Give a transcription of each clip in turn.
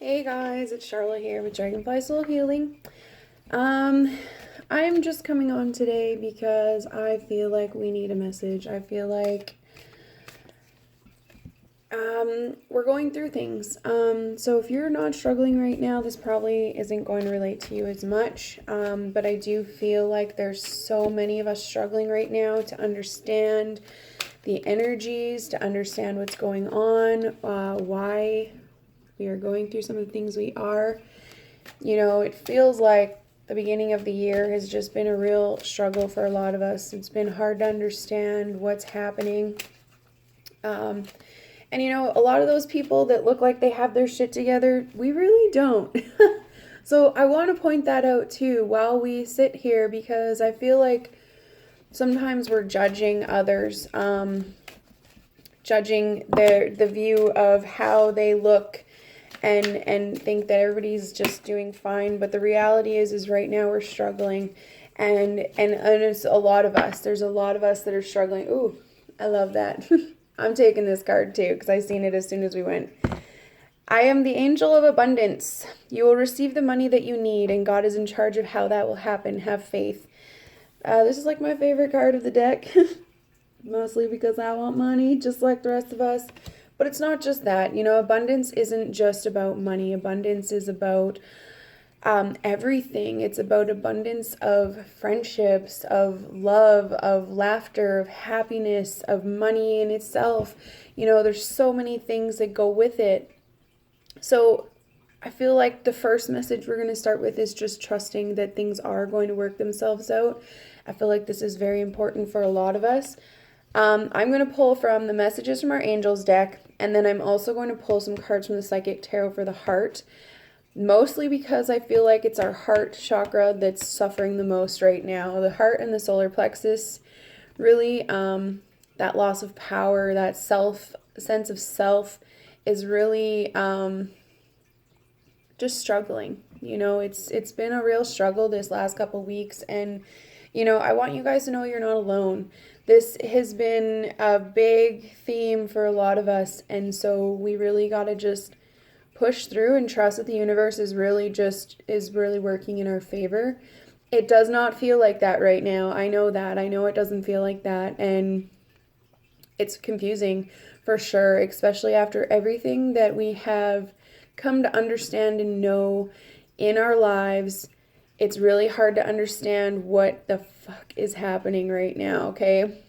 Hey guys, it's Charlotte here with Dragonfly Soul Healing. Um, I'm just coming on today because I feel like we need a message. I feel like we're going through things. So if you're not struggling right now, this probably isn't going to relate to you as much. But I do feel like there's so many of us struggling right now to understand the energies, to understand what's going on, why we are going through some of the things we are. You know, it feels like the beginning of the year has just been a real struggle for a lot of us. It's been hard to understand what's happening. And you know, a lot of those people that look like they have their shit together, we really don't. So I want to point that out too while we sit here, because I feel like sometimes we're judging others, judging the view of how they look, and think that everybody's just doing fine. But the reality is right now we're struggling, and it's a lot of us. There's a lot of us that are struggling. Ooh, I love that. I'm taking this card too because I seen it as soon as we went. I am the angel of abundance. You will receive the money that you need, and God is in charge of how that will happen. Have faith. This is like my favorite card of the deck, mostly because I want money, just like the rest of us. But it's not just that. You know, abundance isn't just about money. Abundance is about everything. It's about abundance of friendships, of love, of laughter, of happiness, of money in itself. You know, there's so many things that go with it. So I feel like the first message we're going to start with is just trusting that things are going to work themselves out. I feel like this is very important for a lot of us. I'm going to pull from the messages from our angels deck, and then I'm also going to pull some cards from the Psychic Tarot for the heart, mostly because I feel like it's our heart chakra that's suffering the most right now. The heart and the solar plexus, really, that loss of power, that sense of self is really just struggling. You know, it's been a real struggle this last couple weeks, and you know, I want you guys to know you're not alone. This has been a big theme for a lot of us, and so we really got to just push through and trust that the universe is really working in our favor. It does not feel like that right now. I know that. I know it doesn't feel like that, and it's confusing for sure, especially after everything that we have come to understand and know in our lives. It's really hard to understand what the fuck is happening right now, okay?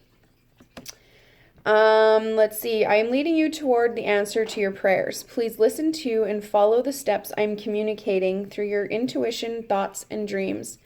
Let's see. I am leading you toward the answer to your prayers. Please listen to and follow the steps I'm communicating through your intuition, thoughts, and dreams.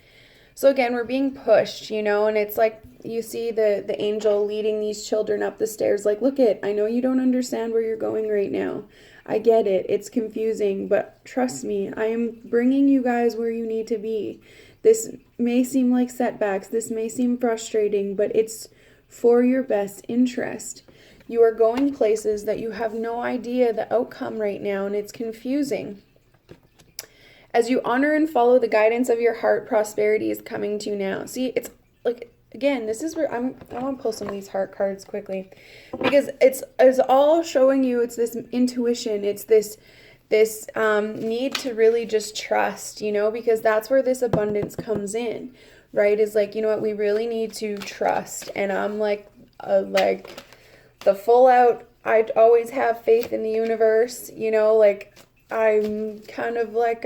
So again, we're being pushed, you know, and it's like you see the angel leading these children up the stairs like, look it, I know you don't understand where you're going right now. I get it. It's confusing, but trust me, I am bringing you guys where you need to be. This may seem like setbacks. This may seem frustrating, but it's for your best interest. You are going places that you have no idea the outcome right now, and it's confusing. As you honor and follow the guidance of your heart, prosperity is coming to you now. See, it's like, again, this is where I want to pull some of these heart cards quickly, because it's all showing you it's this intuition, it's this need to really just trust, you know, because that's where this abundance comes in, right? Is like, you know what, we really need to trust. And I'm like the full out, I always have faith in the universe, you know, like I'm kind of like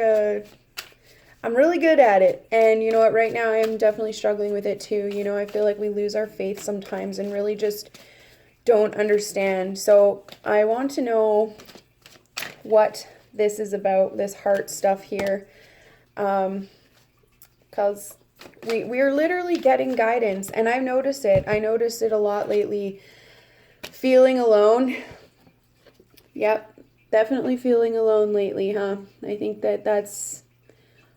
I'm really good at it. And you know what, right now I am definitely struggling with it too. You know, I feel like we lose our faith sometimes and really just don't understand. So I want to know what this is about, this heart stuff here. Because we are literally getting guidance, and I've noticed it. I noticed it a lot lately. Feeling alone. Yep. Definitely feeling alone lately, huh? I think that's,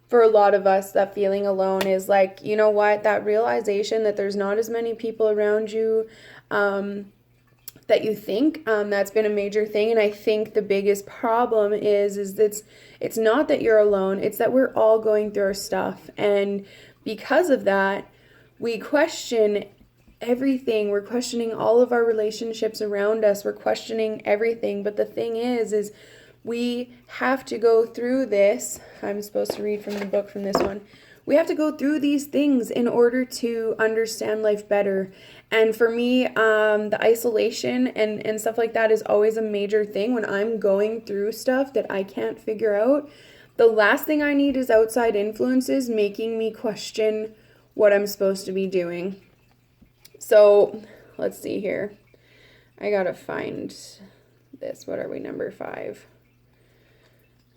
for a lot of us, that feeling alone is like, you know what, that realization that there's not as many people around you that you think. That's been a major thing. And I think the biggest problem is that it's not that you're alone, it's that we're all going through our stuff. And because of that, we question everything. We're questioning all of our relationships around us. We're questioning everything. But the thing is We have to go through this. I'm supposed to read from the book from this one. We have to go through these things in order to understand life better. And for me, the isolation and stuff like that is always a major thing when I'm going through stuff that I can't figure out. The last thing I need is outside influences making me question what I'm supposed to be doing. So let's see here. I gotta find this. What are we, number 5?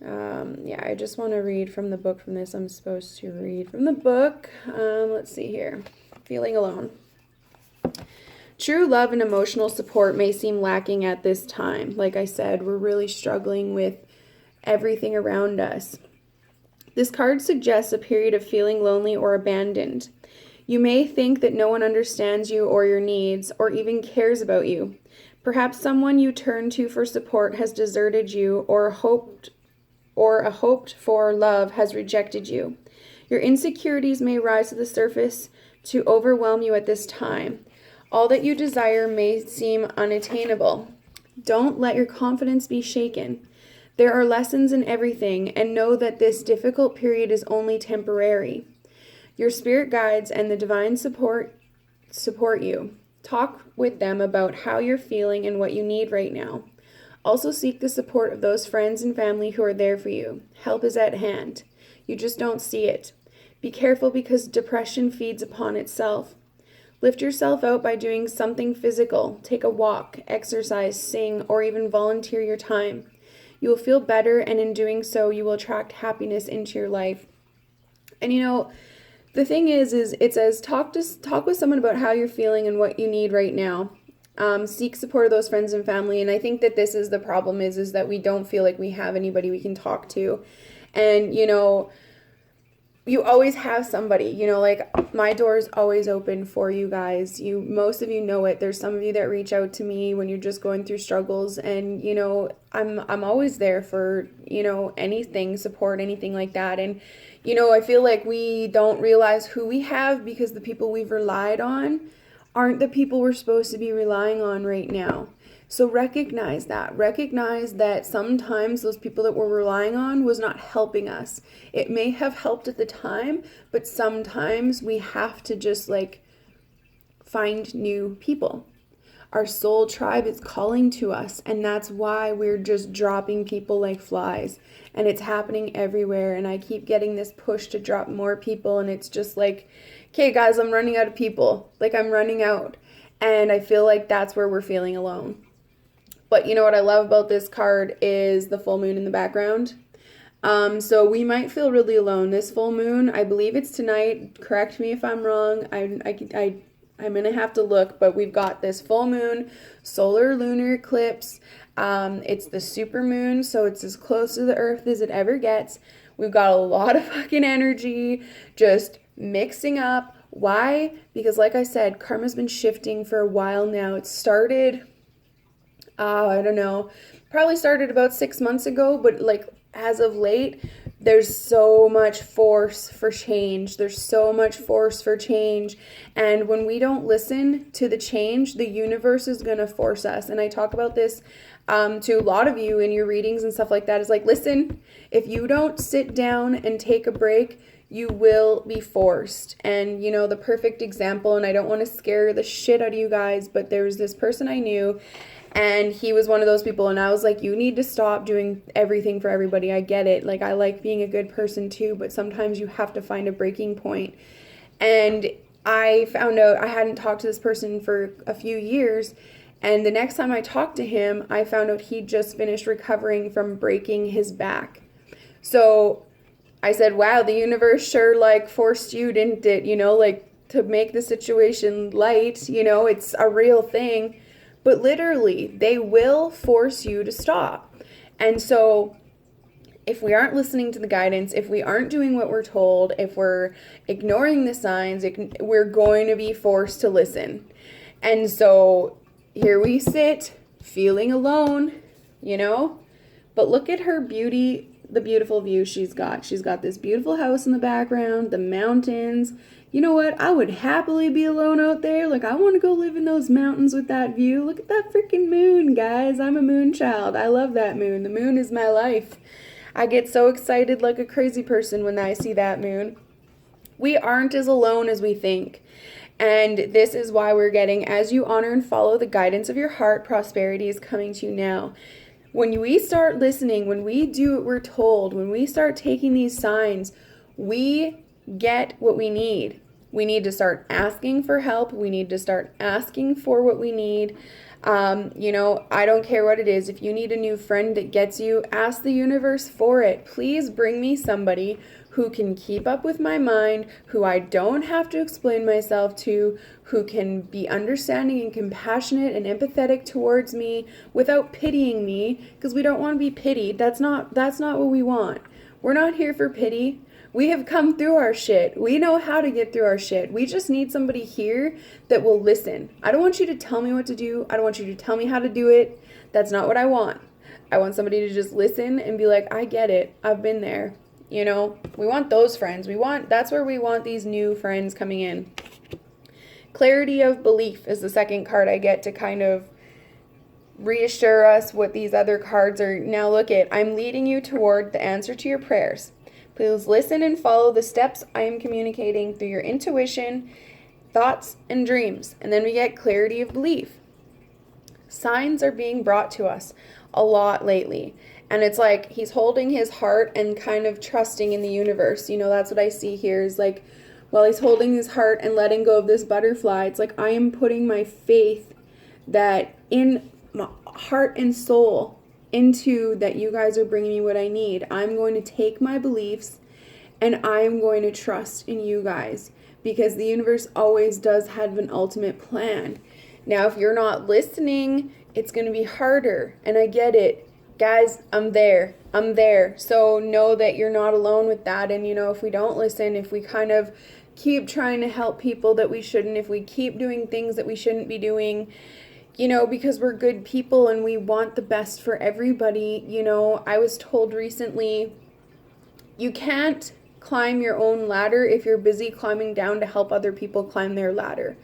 Yeah, I just want to read from the book from this. I'm supposed to read from the book. Let's see here. Feeling alone. True love and emotional support may seem lacking at this time. Like I said, we're really struggling with everything around us. This card suggests a period of feeling lonely or abandoned. You may think that no one understands you or your needs, or even cares about you. Perhaps someone you turn to for support has deserted you, or a hoped for love has rejected you. Your insecurities may rise to the surface to overwhelm you at this time. All that you desire may seem unattainable. Don't let your confidence be shaken. There are lessons in everything, and know that this difficult period is only temporary. Your spirit guides and the divine support you. Talk with them about how you're feeling and what you need right now. Also seek the support of those friends and family who are there for you. Help is at hand. You just don't see it. Be careful because depression feeds upon itself. Lift yourself out by doing something physical. Take a walk, exercise, sing, or even volunteer your time. You will feel better, and in doing so, you will attract happiness into your life. And the thing is it says talk with someone about how you're feeling and what you need right now. Seek support of those friends and family. And I think that this is the problem is that we don't feel like we have anybody we can talk to. And, you always have somebody, like my door is always open for you guys. Most of you know it. There's some of you that reach out to me when you're just going through struggles, and, I'm always there for, anything, support, anything like that. And, I feel like we don't realize who we have because the people we've relied on aren't the people we're supposed to be relying on right now. So recognize that. Recognize that sometimes those people that we're relying on was not helping us. It may have helped at the time, but sometimes we have to just find new people. Our soul tribe is calling to us, and that's why we're just dropping people like flies. And it's happening everywhere, and I keep getting this push to drop more people, and it's just okay, guys, I'm running out of people. I'm running out. And I feel like that's where we're feeling alone. But you know what I love about this card is the full moon in the background. So we might feel really alone. This full moon, I believe it's tonight. Correct me if I'm wrong. I'm going to have to look, but we've got this full moon, solar lunar eclipse. It's the super moon, so it's as close to the earth as it ever gets. We've got a lot of fucking energy just mixing up. Why? Because like I said, karma's been shifting for a while now. It started, I don't know, probably started about 6 months ago, but as of late, there's so much force for change. There's so much force for change. And when we don't listen to the change, the universe is going to force us. And I talk about this to a lot of you in your readings and stuff like that. Is listen, if you don't sit down and take a break, you will be forced. And the perfect example, and I don't want to scare the shit out of you guys, but there was this person I knew, and he was one of those people, and I was like, you need to stop doing everything for everybody. I get it. I like being a good person too, but sometimes you have to find a breaking point. And I found out I hadn't talked to this person for a few years, and the next time I talked to him, I found out he'd just finished recovering from breaking his back. So I said, wow, the universe sure forced you, didn't it? To make the situation light, it's a real thing. But literally, they will force you to stop. And so if we aren't listening to the guidance, if we aren't doing what we're told, if we're ignoring the signs, we're going to be forced to listen. And so here we sit, feeling alone, But look at her beauty, the beautiful view she's got. She's got this beautiful house in the background, the mountains, you know what? I would happily be alone out there. Like, I want to go live in those mountains with that view. Look at that freaking moon, guys. I'm a moon child. I love that moon. The moon is my life. I get so excited like a crazy person when I see that moon. We aren't as alone as we think. And this is why we're getting, as you honor and follow the guidance of your heart, prosperity is coming to you now. When we start listening, when we do what we're told, when we start taking these signs, we get what we need. We need to start asking for help. We need to start asking for what we need. I don't care what it is. If you need a new friend that gets you, ask the universe for it. Please bring me somebody who can keep up with my mind, who I don't have to explain myself to, who can be understanding and compassionate and empathetic towards me without pitying me, because we don't want to be pitied. That's not what we want. We're not here for pity. We have come through our shit. We know how to get through our shit. We just need somebody here that will listen. I don't want you to tell me what to do. I don't want you to tell me how to do it. That's not what I want. I want somebody to just listen and be like, I get it. I've been there. We want those friends. That's where we want these new friends coming in. Clarity of belief is the second card I get to kind of reassure us what these other cards are. Now look at, I'm leading you toward the answer to your prayers. Please listen and follow the steps I am communicating through your intuition, thoughts, and dreams. And then we get clarity of belief. Signs are being brought to us a lot lately. And it's like he's holding his heart and kind of trusting in the universe. That's what I see here is like, while he's holding his heart and letting go of this butterfly, it's like I am putting my faith that in my heart and soul into that you guys are bringing me what I need. I'm going to take my beliefs and I'm going to trust in you guys because the universe always does have an ultimate plan. Now, if you're not listening, it's going to be harder. And I get it. Guys, I'm there. So know that you're not alone with that. And, if we don't listen, if we kind of keep trying to help people that we shouldn't, if we keep doing things that we shouldn't be doing, because we're good people and we want the best for everybody. I was told recently, you can't climb your own ladder if you're busy climbing down to help other people climb their ladder.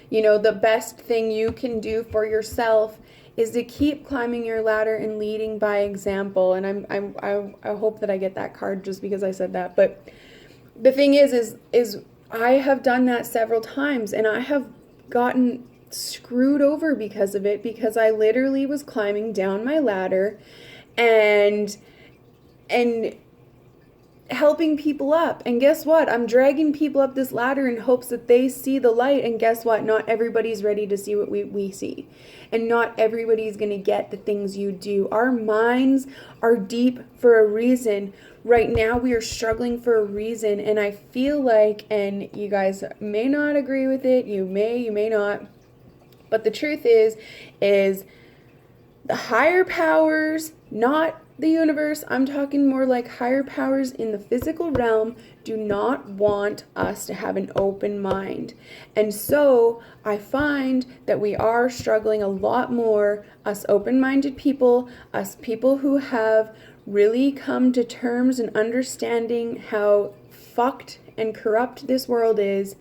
The best thing you can do for yourself is to keep climbing your ladder and leading by example. And I hope that I get that card just because I said that. But the thing is I have done that several times and I have gotten screwed over because of it, because I literally was climbing down my ladder and helping people up. And guess what? I'm dragging people up this ladder in hopes that they see the light. And guess what? Not everybody's ready to see what we see. And not everybody's going to get the things you do. Our minds are deep for a reason. Right now we are struggling for a reason. And I feel like, and you guys may not agree with it, you may not, but the truth is the higher powers, not the universe, I'm talking more like higher powers in the physical realm, do not want us to have an open mind. And so I find that we are struggling a lot more, us open-minded people, us people who have really come to terms and understanding how fucked and corrupt this world is.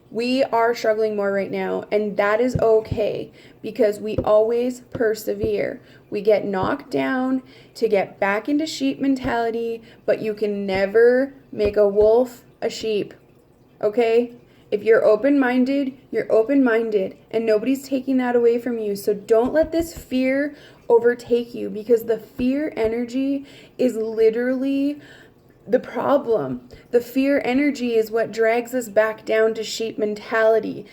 We are struggling more right now, and that is okay because we always persevere. We get knocked down to get back into sheep mentality, but you can never make a wolf a sheep, okay? If you're open-minded, you're open-minded, and nobody's taking that away from you. So don't let this fear overtake you because the fear energy is literally the problem. The fear energy is what drags us back down to sheep mentality,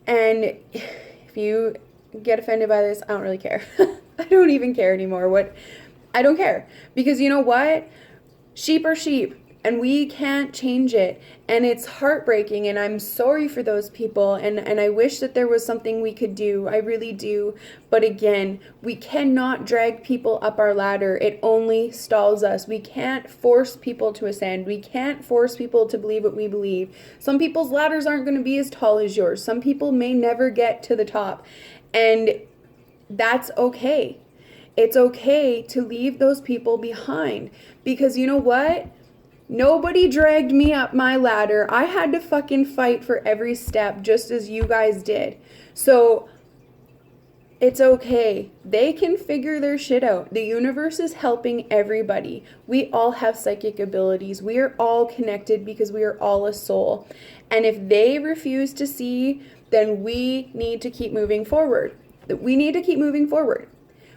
and if you get offended by this, I don't really care. I don't even care anymore. I don't care because you know what? Sheep are sheep and we can't change it. And it's heartbreaking and I'm sorry for those people. And I wish that there was something we could do. I really do. But again, we cannot drag people up our ladder. It only stalls us. We can't force people to ascend. We can't force people to believe what we believe. Some people's ladders aren't going to be as tall as yours. Some people may never get to the top. And that's okay. It's okay to leave those people behind because you know what? Nobody dragged me up my ladder. I had to fucking fight for every step just as you guys did. So it's okay. They can figure their shit out. The universe is helping everybody. We all have psychic abilities. We are all connected because we are all a soul. And if they refuse to see, then we need to keep moving forward. We need to keep moving forward.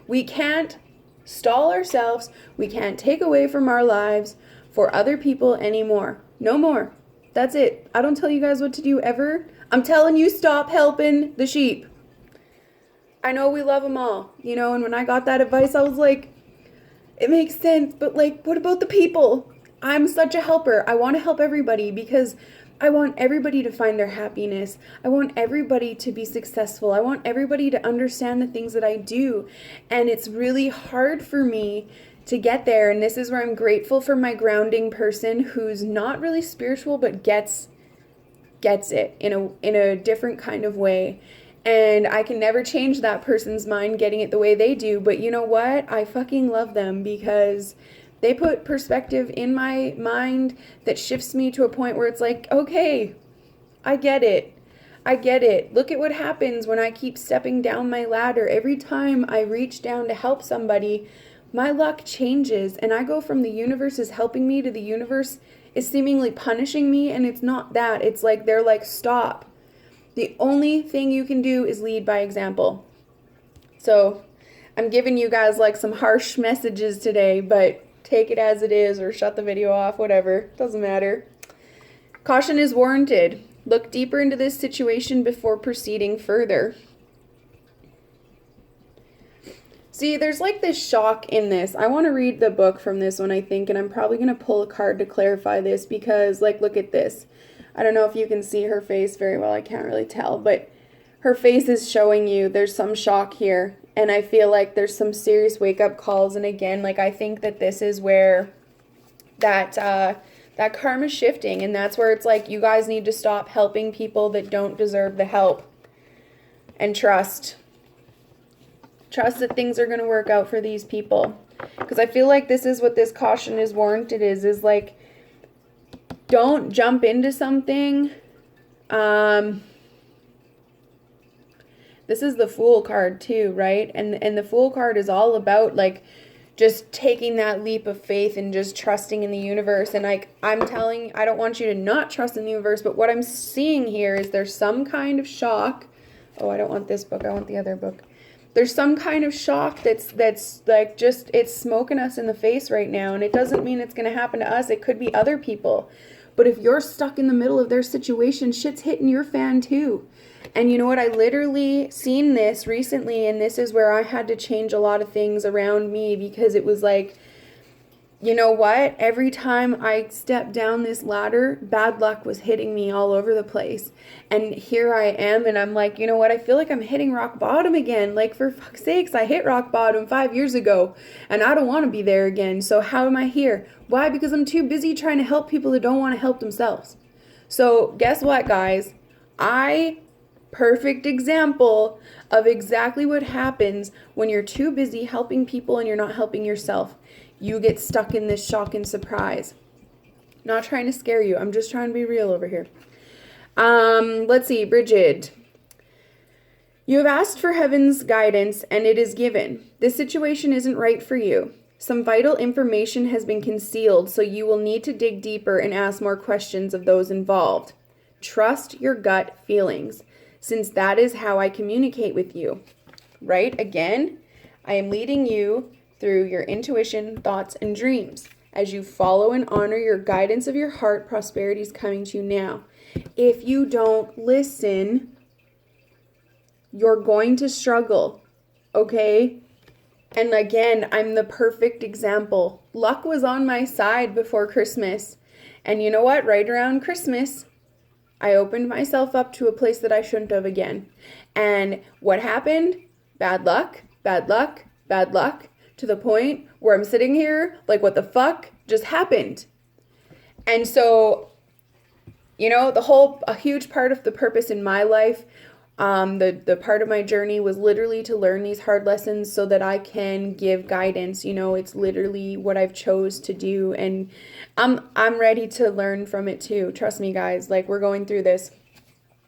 We can't stall ourselves. We can't take away from our lives for other people anymore. No more. That's it. I don't tell you guys what to do ever. I'm telling you, stop helping the sheep. I know we love them all, you know, and when I got that advice, I was like, it makes sense, but like, what about the people? I'm such a helper. I want to help everybody because I want everybody to find their happiness. I want everybody to be successful. I want everybody to understand the things that I do. And it's really hard for me to get there. And this is where I'm grateful for my grounding person who's not really spiritual, but gets it in a different kind of way. And I can never change that person's mind getting it the way they do. But you know what? I fucking love them because they put perspective in my mind that shifts me to a point where it's like, okay, I get it. I get it. Look at what happens when I keep stepping down my ladder. Every time I reach down to help somebody, my luck changes. And I go from the universe is helping me to the universe is seemingly punishing me. And it's not that. It's like they're like, stop. The only thing you can do is lead by example. So I'm giving you guys like some harsh messages today, but take it as it is or shut the video off, whatever. Doesn't matter. Caution is warranted. Look deeper into this situation before proceeding further. See, there's like this shock in this. I want to read the book from this one, I think, and I'm probably going to pull a card to clarify this because, like, look at this. I don't know if you can see her face very well. I can't really tell, but her face is showing you there's some shock here. And I feel like there's some serious wake-up calls. And again, like, I think that this is where that karma's shifting. And that's where it's like, you guys need to stop helping people that don't deserve the help. And trust. Trust that things are going to work out for these people. Because I feel like this is what this caution is warranted is like, don't jump into something. This is the Fool card too, right? And the Fool card is all about like just taking that leap of faith and just trusting in the universe. And like I don't want you to not trust in the universe, but what I'm seeing here is there's some kind of shock. Oh, I don't want this book. I want the other book. There's some kind of shock that's like just, it's smoking us in the face right now. And it doesn't mean it's going to happen to us. It could be other people. But if you're stuck in the middle of their situation, shit's hitting your fan too. And you know what? I literally seen this recently, and this is where I had to change a lot of things around me because it was like, you know what? Every time I stepped down this ladder, bad luck was hitting me all over the place. And here I am, and I'm like, you know what? I feel like I'm hitting rock bottom again. Like, for fuck's sakes, I hit rock bottom 5 years ago, and I don't want to be there again. So how am I here? Why? Because I'm too busy trying to help people that don't want to help themselves. So guess what, guys? Perfect example of exactly what happens when you're too busy helping people and you're not helping yourself. You get stuck in this shock and surprise. Not trying to scare you. I'm just trying to be real over here. Let's see, Bridget. You have asked for heaven's guidance and it is given. This situation isn't right for you. Some vital information has been concealed, so you will need to dig deeper and ask more questions of those involved. Trust your gut feelings, since that is how I communicate with you. Right? Again, I am leading you through your intuition, thoughts, and dreams. As you follow and honor your guidance of your heart, prosperity is coming to you now. If you don't listen, you're going to struggle, okay? And again, I'm the perfect example. Luck was on my side before Christmas. And you know what? Right around Christmas, I opened myself up to a place that I shouldn't have again. And what happened? Bad luck, bad luck, bad luck, to the point where I'm sitting here like, what the fuck just happened? And so, you know, a huge part of the purpose in my life The part of my journey was literally to learn these hard lessons so that I can give guidance. It's literally what I've chose to do, and I'm ready to learn from it too. Trust me, guys. Like, we're going through this.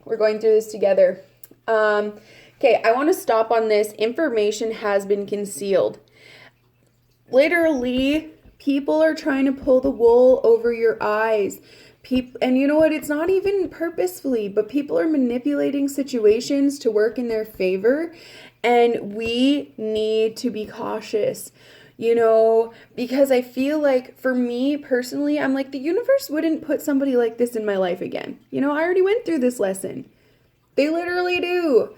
We're going through this together. Okay, I want to stop on this. Information has been concealed. Literally, people are trying to pull the wool over your eyes. And you know what? It's not even purposefully, but people are manipulating situations to work in their favor. And we need to be cautious, because I feel like for me personally, I'm like, the universe wouldn't put somebody like this in my life again. I already went through this lesson. They literally do.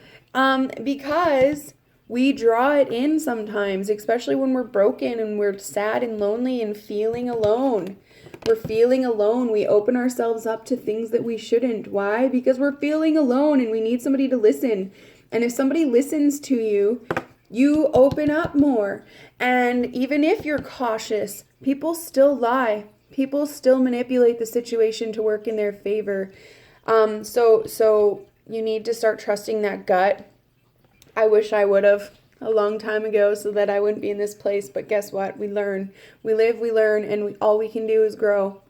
Because we draw it in sometimes, especially when we're broken and we're sad and lonely and feeling alone. We're feeling alone. We open ourselves up to things that we shouldn't. Why? Because we're feeling alone and we need somebody to listen. And if somebody listens to you, you open up more. And even if you're cautious, people still lie. People still manipulate the situation to work in their favor. So you need to start trusting that gut. I wish I would have a long time ago so that I wouldn't be in this place. But guess what? We learn. We live, we learn, and all we can do is grow.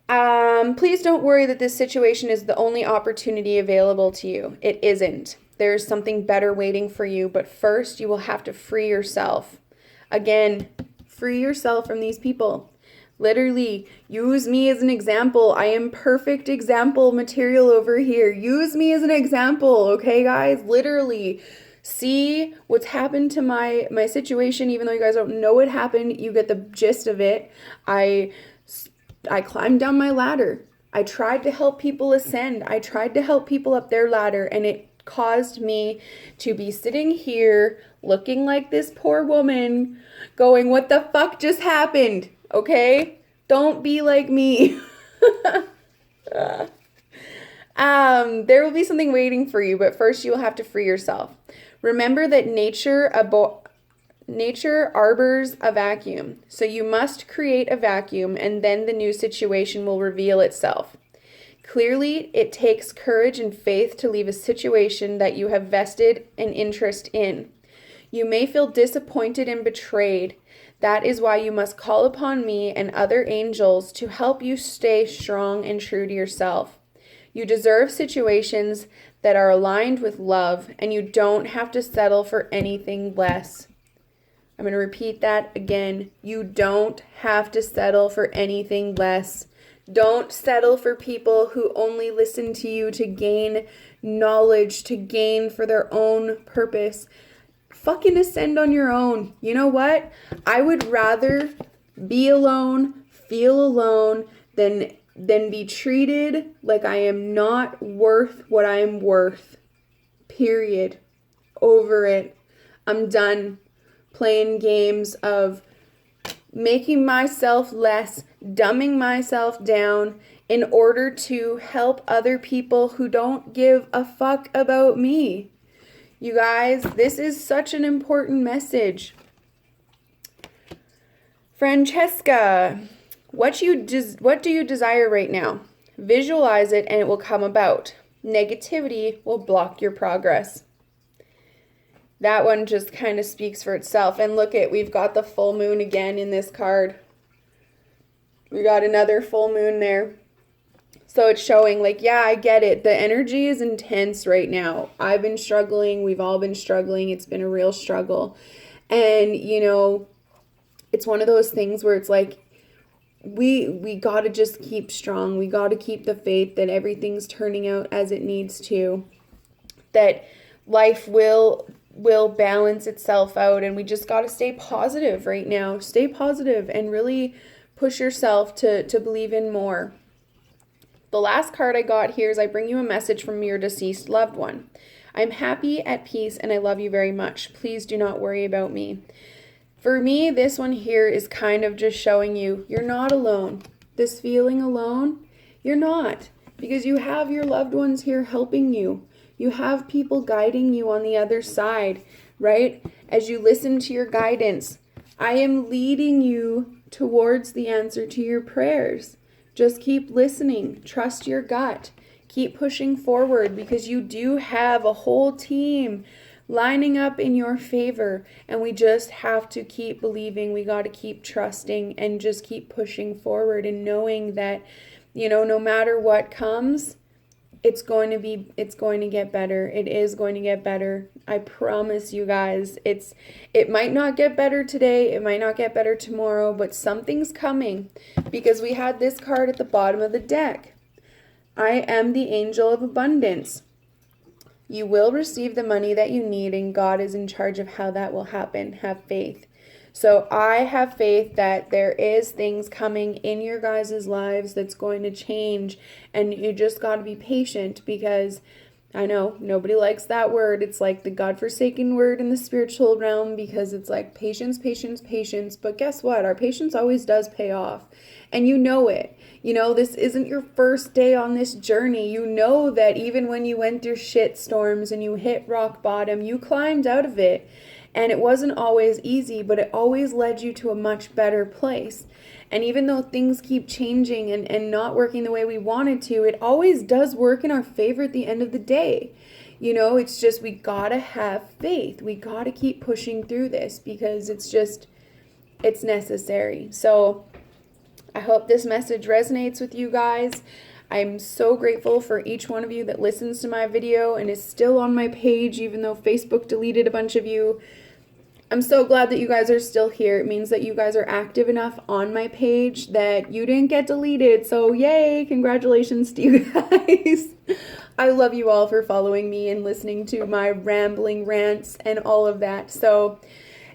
Please don't worry that this situation is the only opportunity available to you. It isn't. There's something better waiting for you. But first, you will have to free yourself. Again, free yourself from these people. Literally, use me as an example. I am perfect example material over here. Use me as an example, okay, guys? Literally, see what's happened to my situation. Even though you guys don't know what happened, you get the gist of it. I climbed down my ladder. I tried to help people ascend. I tried to help people up their ladder, and it caused me to be sitting here looking like this poor woman going, what the fuck just happened? Okay? Don't be like me. There will be something waiting for you, but first you will have to free yourself. Remember that nature arbors a vacuum. So you must create a vacuum, and then the new situation will reveal itself. Clearly, it takes courage and faith to leave a situation that you have vested an interest in. You may feel disappointed and betrayed. That is why you must call upon me and other angels to help you stay strong and true to yourself. You deserve situations that are aligned with love, and you don't have to settle for anything less. I'm going to repeat that again. You don't have to settle for anything less. Don't settle for people who only listen to you to gain knowledge, to gain for their own purpose. Fucking ascend on your own. You know what? I would rather be alone, feel alone, than be treated like I am not worth what I am worth. Period. Over it. I'm done playing games of making myself less, dumbing myself down in order to help other people who don't give a fuck about me. You guys, this is such an important message. Francesca, what do you desire right now? Visualize it and it will come about. Negativity will block your progress. That one just kind of speaks for itself. And look we've got the full moon again in this card. We got another full moon there. So it's showing like, yeah, I get it. The energy is intense right now. I've been struggling. We've all been struggling. It's been a real struggle. And, it's one of those things where it's like, we got to just keep strong. We got to keep the faith that everything's turning out as it needs to. That life will balance itself out, and we just got to stay positive right now. Stay positive and really push yourself to believe in more. The last card I got here is I bring you a message from your deceased loved one. I'm happy, at peace, and I love you very much. Please do not worry about me. For me, this one here is kind of just showing you you're not alone. This feeling alone, you're not, because you have your loved ones here helping you. You have people guiding you on the other side, right? As you listen to your guidance, I am leading you towards the answer to your prayers. Just keep listening. Trust your gut. Keep pushing forward because you do have a whole team lining up in your favor, and we just have to keep believing. We got to keep trusting and just keep pushing forward and knowing that, no matter what comes, it's going to get better. It is going to get better. I promise you guys. It might not get better today, it might not get better tomorrow, but something's coming, because we had this card at the bottom of the deck. I am the angel of abundance. You will receive the money that you need, and God is in charge of how that will happen. Have faith. So I have faith that there is things coming in your guys' lives that's going to change, and you just got to be patient, because I know nobody likes that word. It's like the godforsaken word in the spiritual realm, because it's like patience, patience, patience. But guess what? Our patience always does pay off. And you know it. This isn't your first day on this journey. You know that even when you went through shit storms and you hit rock bottom, you climbed out of it. And it wasn't always easy, but it always led you to a much better place. And even though things keep changing and not working the way we wanted to, it always does work in our favor at the end of the day. It's just we gotta have faith. We gotta keep pushing through this, because it's necessary. So I hope this message resonates with you guys. I'm so grateful for each one of you that listens to my video and is still on my page, even though Facebook deleted a bunch of you. I'm so glad that you guys are still here. It means that you guys are active enough on my page that you didn't get deleted. So yay, congratulations to you guys. I love you all for following me and listening to my rambling rants and all of that. So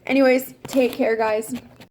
anyways, take care, guys.